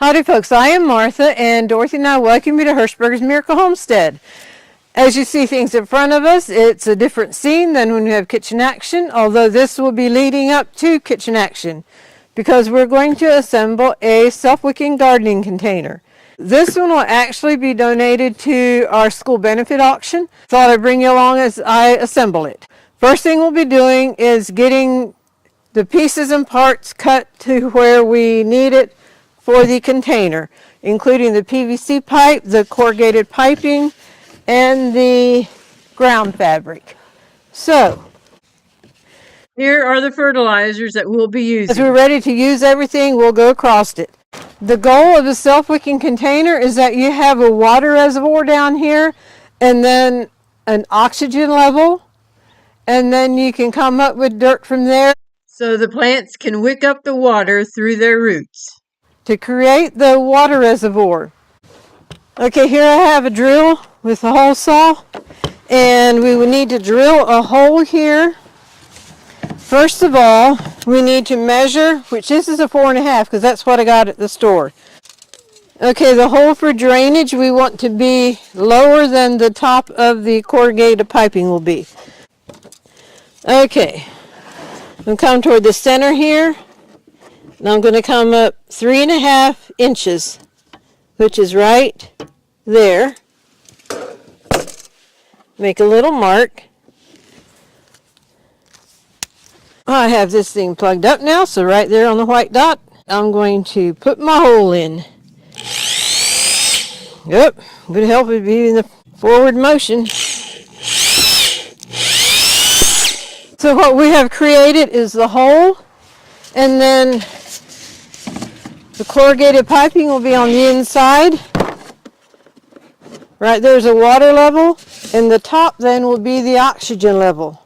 Howdy folks, I am Martha, and Dorothy and I welcome you to Hirschberger's Miracle Homestead. As you see things in front of us, it's a different scene than when we have kitchen action, although this will be leading up to kitchen action because we're going to assemble a self-wicking gardening container. This one will actually be donated to our school benefit auction. Thought I'd bring you along as I assemble it. First thing we'll be doing is getting the pieces and parts cut to where we need it for the container, including the PVC pipe, the corrugated piping, and the ground fabric. So, here are the fertilizers that we'll be using. As we're ready to use everything, we'll go across it. The goal of a self-wicking container is that you have a water reservoir down here, and then an oxygen level, and then you can come up with dirt from there so the plants can wick up the water through their roots. To create the water reservoir. Okay, here I have a drill with a hole saw, and we would need to drill a hole here. First of all, we need to measure, which this is a 4.5 because that's what I got at the store. Okay, the hole for drainage we want to be lower than the top of the corrugated piping will be. Okay, we'll come toward the center here. Now I'm going to come up 3.5 inches, which is right there. Make a little mark. I have this thing plugged up now, so right there on the white dot, I'm going to put my hole in. Yep, good help would be in the forward motion. So what we have created is the hole, and then the corrugated piping will be on the inside. Right there's a water level, and the top then will be the oxygen level.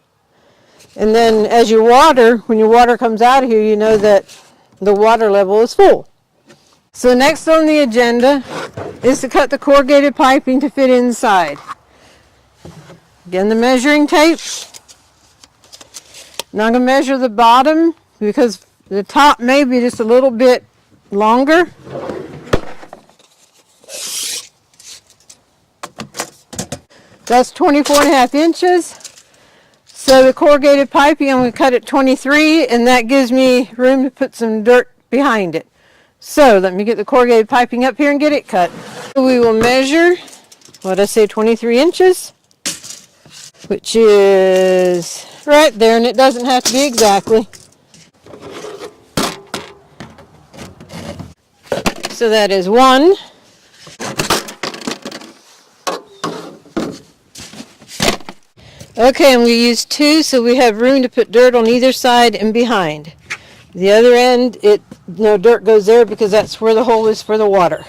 And then as you water, when your water comes out of here, you know that the water level is full. So next on the agenda is to cut the corrugated piping to fit inside. Again, the measuring tape. Now I'm going to measure the bottom because the top may be just a little bit longer. That's 24.5 inches. So the corrugated piping, I'm going to cut at 23, and that gives me room to put some dirt behind it. So let me get the corrugated piping up here and get it cut. We will measure, what I say, 23 inches, which is right there, and it doesn't have to be exactly. So that is 1. Okay, and we use 2 so we have room to put dirt on either side and behind. The other end, no dirt goes there because that's where the hole is for the water.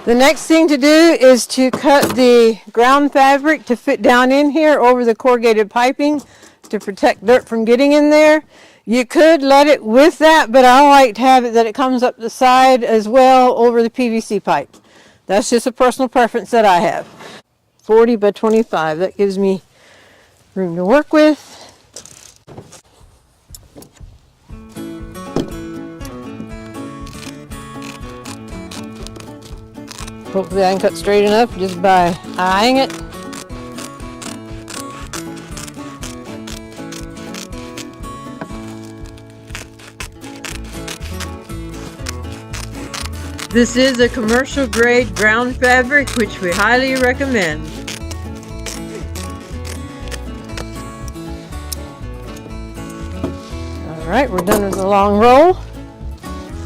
The next thing to do is to cut the ground fabric to fit down in here over the corrugated piping to protect dirt from getting in there. You could let it with that, but I like to have it that it comes up the side as well over the PVC pipe. That's just a personal preference that I have. 40 by 25, that gives me room to work with. Hopefully I can cut straight enough just by eyeing it. This is a commercial grade ground fabric which we highly recommend. Alright, we're done with the long roll.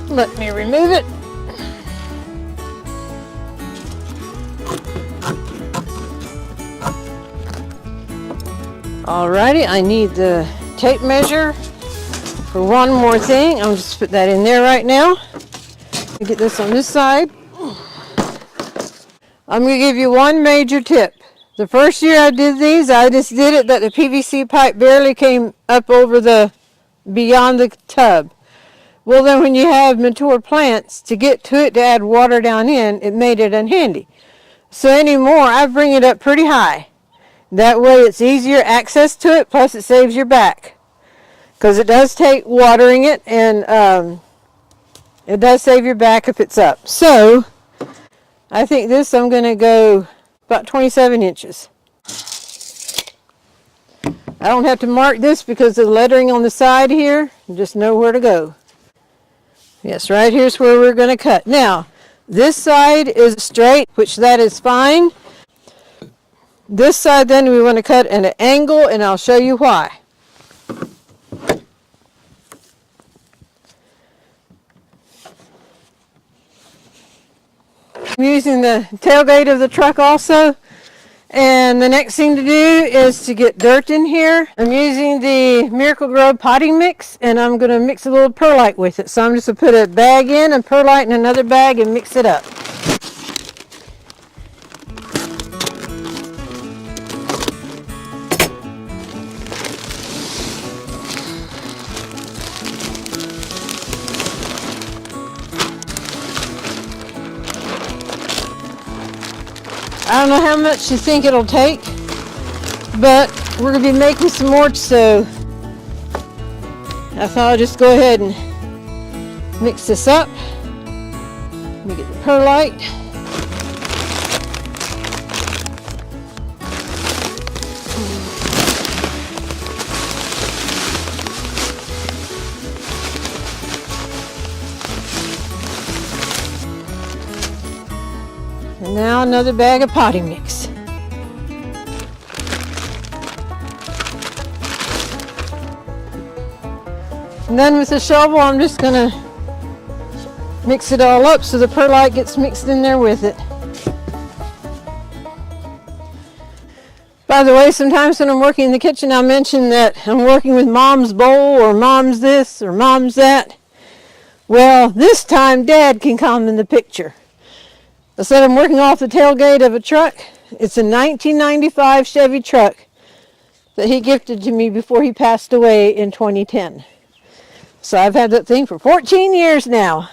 Let me remove it. Alrighty, I need the tape measure for one more thing. I'll just put that in there right now. Get this on this side. I'm going to give you one major tip. The first year I did these, I just did it that the PVC pipe barely came up over beyond the tub. Well, then when you have mature plants, to get to it to add water down in, it made it unhandy. So anymore, I bring it up pretty high. That way it's easier access to it, plus it saves your back. Because it does take watering it, and It does save your back if it's up. So I think this I'm going to go about 27 inches. I don't have to mark this because of the lettering on the side here. You just know where to go. Yes, right here's where we're going to cut. Now, this side is straight, which that is fine. This side then we want to cut at an angle, and I'll show you why. I'm using the tailgate of the truck also. And the next thing to do is to get dirt in here. I'm using the Miracle-Gro potting mix, and I'm going to mix a little perlite with it. So I'm just going to put a bag in and perlite in another bag and mix it up. I don't know how much you think it'll take, but we're going to be making some more, so I thought I'd just go ahead and mix this up. Let me get the perlite. And now another bag of potting mix. And then with the shovel, I'm just going to mix it all up so the perlite gets mixed in there with it. By the way, sometimes when I'm working in the kitchen, I'll mention that I'm working with Mom's bowl or Mom's this or Mom's that. Well, this time Dad can come in the picture. I said I'm working off the tailgate of a truck. It's a 1995 Chevy truck that he gifted to me before he passed away in 2010. So I've had that thing for 14 years now,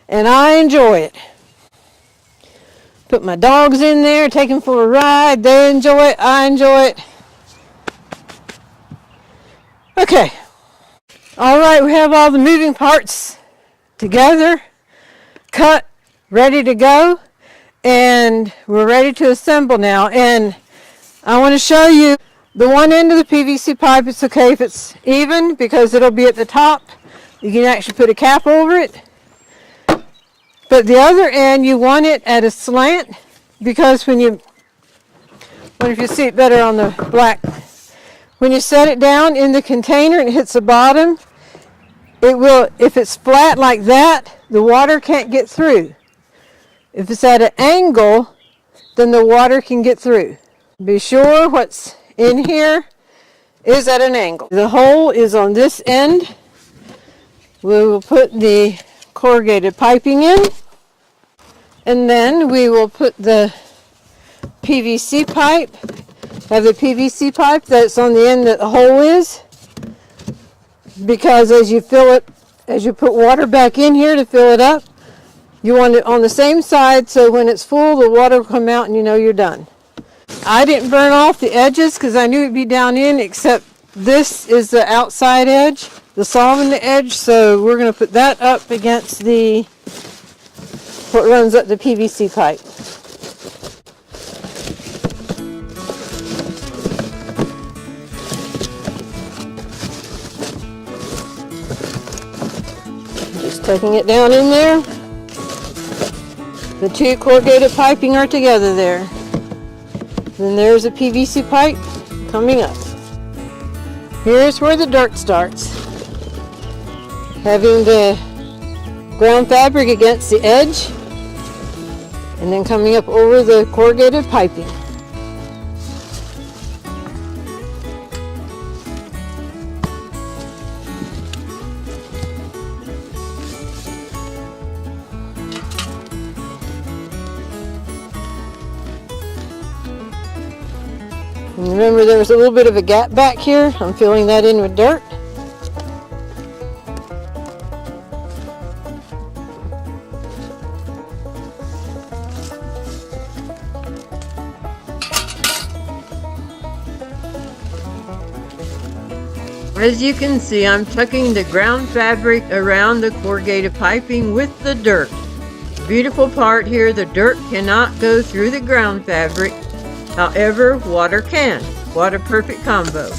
and I enjoy it. Put my dogs in there, take them for a ride. They enjoy it, I enjoy it. Okay. All right, we have all the moving parts together, cut, ready to go, and we're ready to assemble now. And I want to show you the one end of the PVC pipe. It's okay if it's even because it'll be at the top. You can actually put a cap over it. But the other end, you want it at a slant because when you, wonder if you see it better on the black, when you set it down in the container and it hits the bottom, it will, if it's flat like that, the water can't get through. If it's at an angle, then the water can get through. Be sure what's in here is at an angle. The hole is on this end. We will put the corrugated piping in, and then we will put the PVC pipe. Have the PVC pipe that's on the end that the hole is, because as you fill it, as you put water back in here to fill it up, you want it on the same side so when it's full, the water will come out and you know you're done. I didn't burn off the edges because I knew it'd be down in, except this is the outside edge, the solvent edge, so we're going to put that up against the, what runs up the PVC pipe. Just taking it down in there. The two corrugated piping are together there. Then there's a PVC pipe coming up. Here's where the dirt starts. Having the ground fabric against the edge, and then coming up over the corrugated piping. And remember, there was a little bit of a gap back here. I'm filling that in with dirt. As you can see, I'm tucking the ground fabric around the corrugated piping with the dirt. Beautiful part here, the dirt cannot go through the ground fabric. However, water can. What a perfect combo.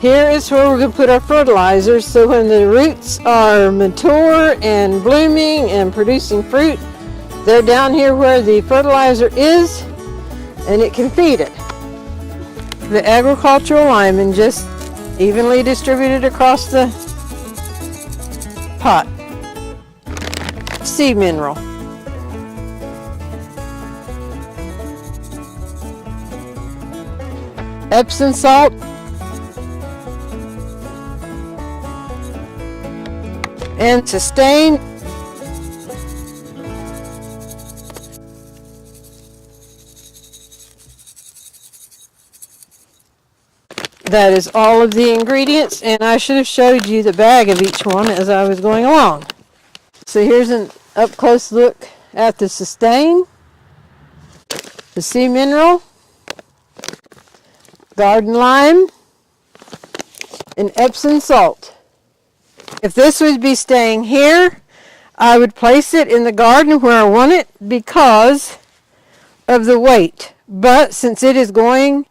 Here is where we're going to put our fertilizers, so when the roots are mature and blooming and producing fruit, they're down here where the fertilizer is and it can feed it. The agricultural lime just evenly distributed across the pot. Sea mineral. Epsom salt. And sustain. That is all of the ingredients, and I should have showed you the bag of each one as I was going along. So here's an up close look at the sustain, the sea mineral, garden lime, and Epsom salt. If this would be staying here, I would place it in the garden where I want it because of the weight. But since it is going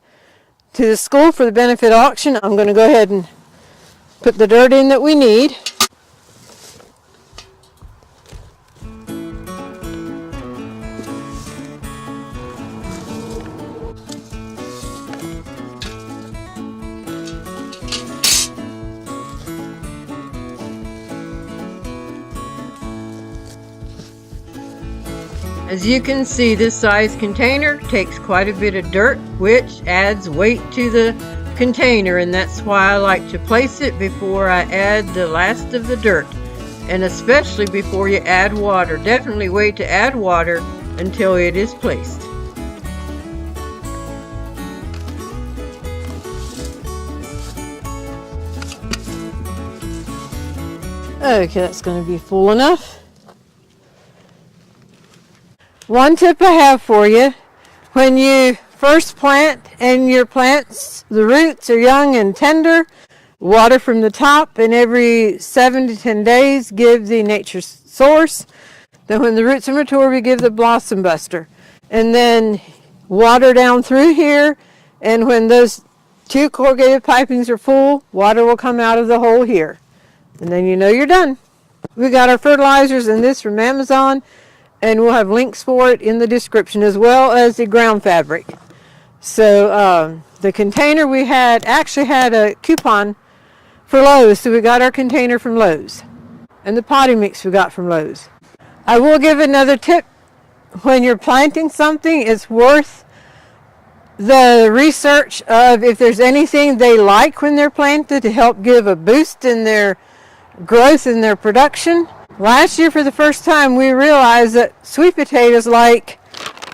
to the school for the benefit auction, I'm going to go ahead and put the dirt in that we need. As you can see, this size container takes quite a bit of dirt, which adds weight to the container, and that's why I like to place it before I add the last of the dirt, and especially before you add water. Definitely wait to add water until it is placed. Okay, that's going to be full enough. One tip I have for you, when you first plant and your plants, the roots are young and tender, water from the top, and every 7 to 10 days give the nature source. Then when the roots are mature, we give the blossom buster. And then water down through here, and when those 2 corrugated pipings are full, water will come out of the hole here. And then you know you're done. We got our fertilizers in this from Amazon, and we'll have links for it in the description, as well as the ground fabric. So the container we actually had a coupon for Lowe's, so we got our container from Lowe's. And the potting mix we got from Lowe's. I will give another tip. When you're planting something, it's worth the research of if there's anything they like when they're planted to help give a boost in their growth and their production. Last year, for the first time, we realized that sweet potatoes like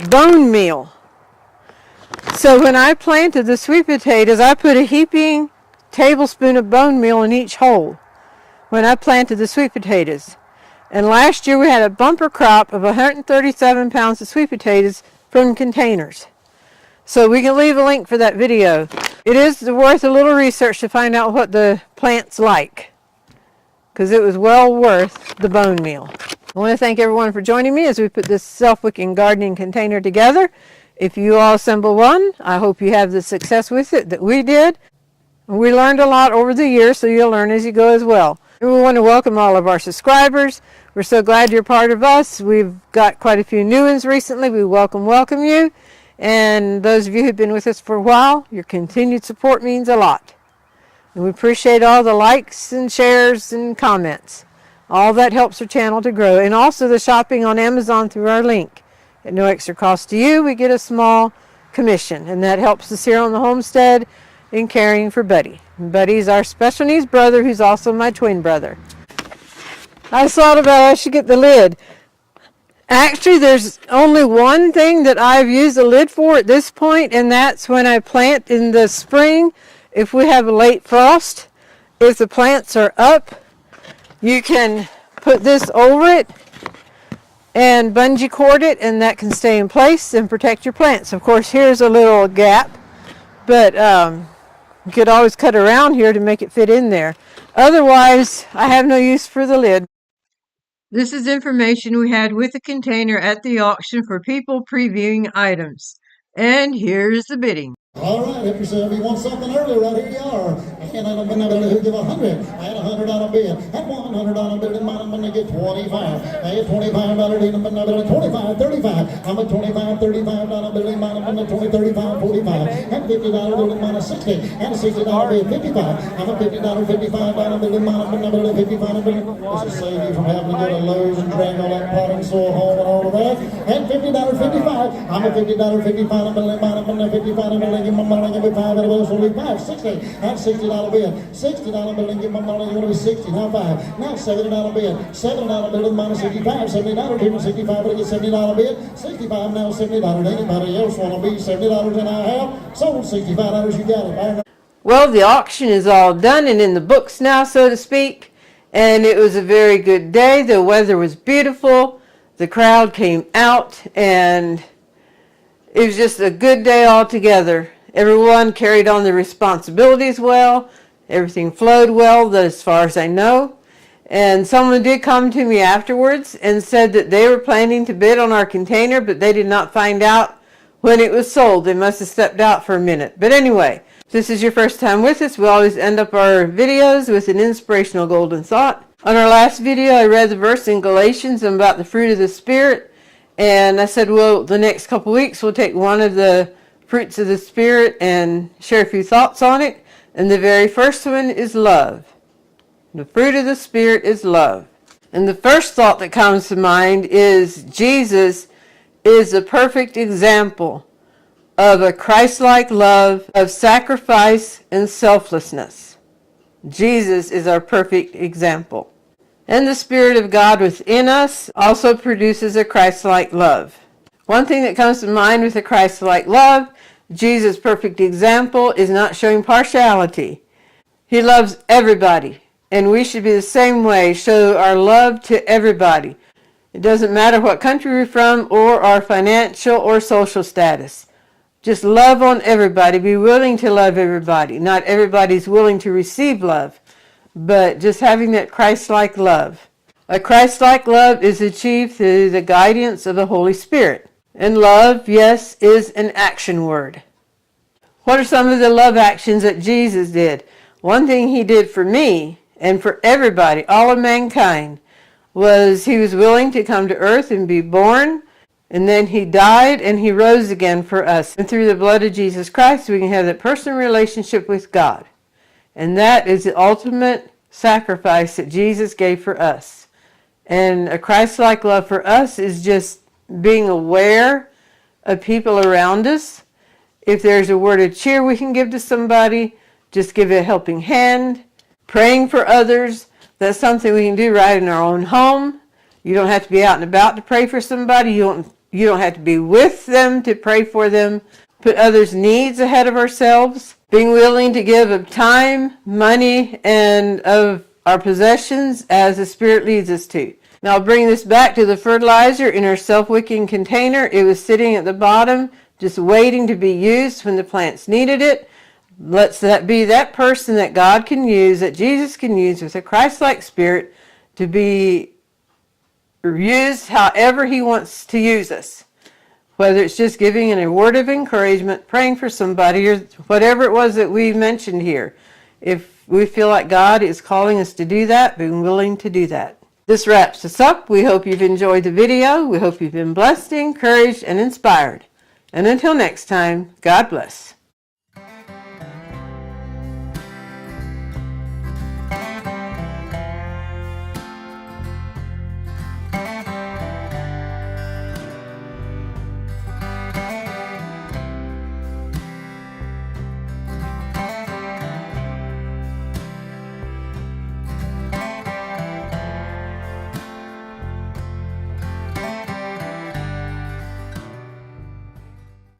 bone meal. So when I planted the sweet potatoes, I put a heaping tablespoon of bone meal in each hole when I planted the sweet potatoes. And last year we had a bumper crop of 137 pounds of sweet potatoes from containers. So we can leave a link for that video. It is worth a little research to find out what the plants like, because it was well worth the bone meal. I want to thank everyone for joining me as we put this self-wicking gardening container together. If you all assemble one, I hope you have the success with it that we did. We learned a lot over the years, so you'll learn as you go as well. And we want to welcome all of our subscribers. We're so glad you're part of us. We've got quite a few new ones recently. We welcome you. And those of you who've been with us for a while, your continued support means a lot. And we appreciate all the likes and shares and comments. All that helps our channel to grow. And also the shopping on Amazon through our link. At no extra cost to you, we get a small commission. And that helps us here on the homestead in caring for Buddy. Buddy's our special needs brother who's also my twin brother. I thought about I should get the lid. Actually, there's only one thing that I've used the lid for at this point, and that's when I plant in the spring. If we have a late frost, if the plants are up, you can put this over it and bungee cord it, and that can stay in place and protect your plants. Of course, here's a little gap, but you could always cut around here to make it fit in there. Otherwise, I have no use for the lid. This is information we had with the container at the auction for people previewing items. And here's the bidding. All right, if you want something early, right here you are. And I'm going to give 100. I had $100 bid. At $100 bid, I'm going to get 25. I had $25 bid, I'm going to 25, 35. I'm a $25, $35 bid, I'm going to 20, 35, 45. And $50 bid, I'm a 60. And a $60 bid, 55. I'm a $50, $55 bid, I'm going to 55 bid. This will save you from having to go to Lowe's and drag all that potting soil home and all of that. And $50, 55. I'm a $50, 55 bid, I'm going to 55 bid. Give my money, give me 5, and it will be 5, 60. That's $60 bid. $60 bill and give my money, going to be 60. Now 5. Now $70 bid. $70 bill and minus 65. $70. Give me 65, but I get $70 bid. 65 now $70. Anybody else want to be $70 and I have? Sold $65. You got it. Well, the auction is all done and in the books now, so to speak. And it was a very good day. The weather was beautiful. The crowd came out, and it was just a good day altogether. Everyone carried on their responsibilities well. Everything flowed well, as far as I know. And someone did come to me afterwards and said that they were planning to bid on our container, but they did not find out when it was sold. They must have stepped out for a minute. But anyway, if this is your first time with us, we always end up our videos with an inspirational golden thought. On our last video, I read the verse in Galatians about the fruit of the Spirit. And I said, well, the next couple weeks we'll take one of the fruits of the Spirit and share a few thoughts on it. And the very first one is love. The fruit of the Spirit is love. And the first thought that comes to mind is Jesus is a perfect example of a Christ-like love of sacrifice and selflessness. Jesus is our perfect example. And the Spirit of God within us also produces a Christ-like love. One thing that comes to mind with a Christ-like love, Jesus' perfect example is not showing partiality. He loves everybody, and we should be the same way, show our love to everybody. It doesn't matter what country we're from or our financial or social status. Just love on everybody. Be willing to love everybody. Not everybody's willing to receive love, but just having that Christ-like love. A Christ-like love is achieved through the guidance of the Holy Spirit. And love, yes, is an action word. What are some of the love actions that Jesus did? One thing he did for me and for everybody, all of mankind, was he was willing to come to earth and be born, and then he died and he rose again for us. And through the blood of Jesus Christ, we can have that personal relationship with God. And that is the ultimate sacrifice that Jesus gave for us. And a Christ-like love for us is just being aware of people around us. If there's a word of cheer we can give to somebody, just give a helping hand. Praying for others, that's something we can do right in our own home. You don't have to be out and about to pray for somebody. You don't have to be with them to pray for them. Put others' needs ahead of ourselves. Being willing to give of time, money, and of our possessions as the Spirit leads us to. Now I'll bring this back to the fertilizer in our self-wicking container. It was sitting at the bottom, just waiting to be used when the plants needed it. Let's that be that person that God can use, that Jesus can use with a Christ-like spirit to be used however he wants to use us. Whether it's just giving a word of encouragement, praying for somebody, or whatever it was that we mentioned here. If we feel like God is calling us to do that, being willing to do that. This wraps us up. We hope you've enjoyed the video. We hope you've been blessed, encouraged, and inspired. And until next time, God bless.